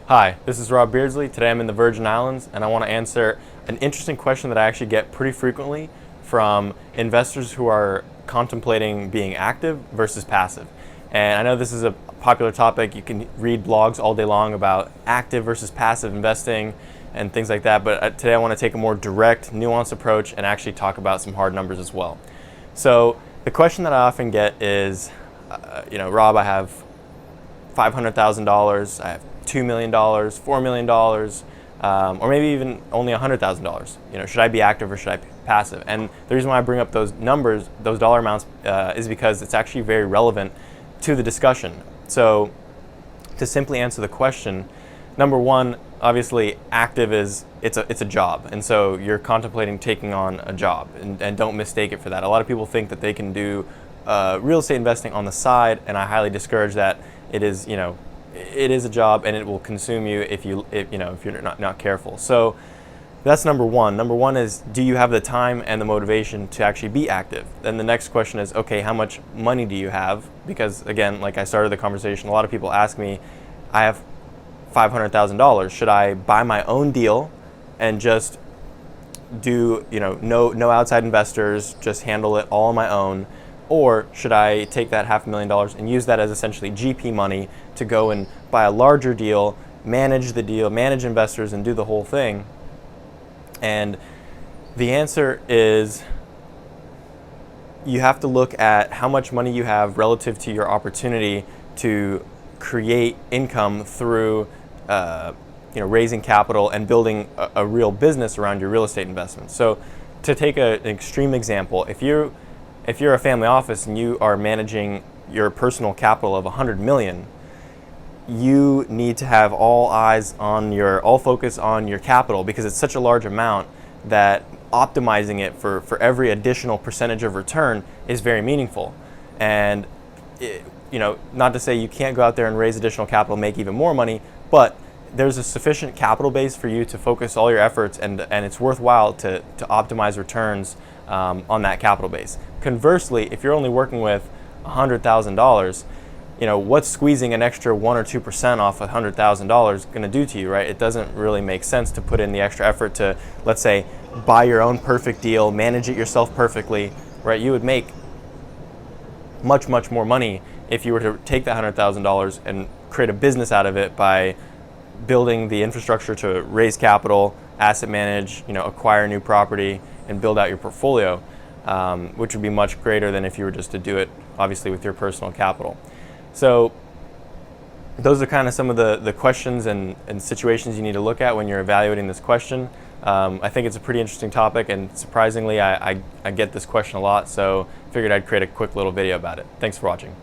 Hi, this is Rob Beardsley. Today I'm in the Virgin Islands and I want to answer an interesting question that I actually get pretty frequently from investors who are contemplating being active versus passive. And I know this is a popular topic. You can read blogs all day long about active versus passive investing and things like that, but today I want to take a more direct, nuanced approach and actually talk about some hard numbers as well. So the question that I often get is, Rob, I have $500,000, I have $2 million, $4 million, or maybe even only $100,000. Should I be active or should I be passive? And the reason why I bring up those numbers, those dollar amounts, is because it's actually very relevant to the discussion. So to simply answer the question, number one, obviously active is, it's a job. And so you're contemplating taking on a job, and don't mistake it for that. A lot of people think that they can do real estate investing on the side, and I highly discourage that. It is a job, and it will consume you if you're not careful. So that's number one. Number one is, do you have the time and the motivation to actually be active? Then the next question is, okay, how much money do you have? Because again, like I started the conversation, a lot of people ask me, I have $500,000. Should I buy my own deal and just do, no outside investors, just handle it all on my own? Or should I take that $500,000 and use that as essentially GP money to go and buy a larger deal, manage the deal, manage investors, and do the whole thing? And the answer is, you have to look at how much money you have relative to your opportunity to create income through raising capital and building a real business around your real estate investments. So to take an extreme example, if you're a family office and you are managing your personal capital of $100 million, you need to have all focus on your capital, because it's such a large amount that optimizing it for every additional percentage of return is very meaningful. And not to say you can't go out there and raise additional capital, make even more money, but there's a sufficient capital base for you to focus all your efforts, and it's worthwhile to optimize returns on that capital base. Conversely, if you're only working with $100,000, what's squeezing an extra 1 or 2% off $100,000 going to do to you, right? It doesn't really make sense to put in the extra effort to, let's say, buy your own perfect deal, manage it yourself perfectly, right? You would make much, much more money if you were to take that $100,000 and create a business out of it by building the infrastructure to raise capital, asset manage, acquire new property, and build out your portfolio, which would be much greater than if you were just to do it, obviously, with your personal capital. So those are kind of some of the questions and situations you need to look at when you're evaluating this question. I think it's a pretty interesting topic, and surprisingly, I get this question a lot, so figured I'd create a quick little video about it. Thanks for watching.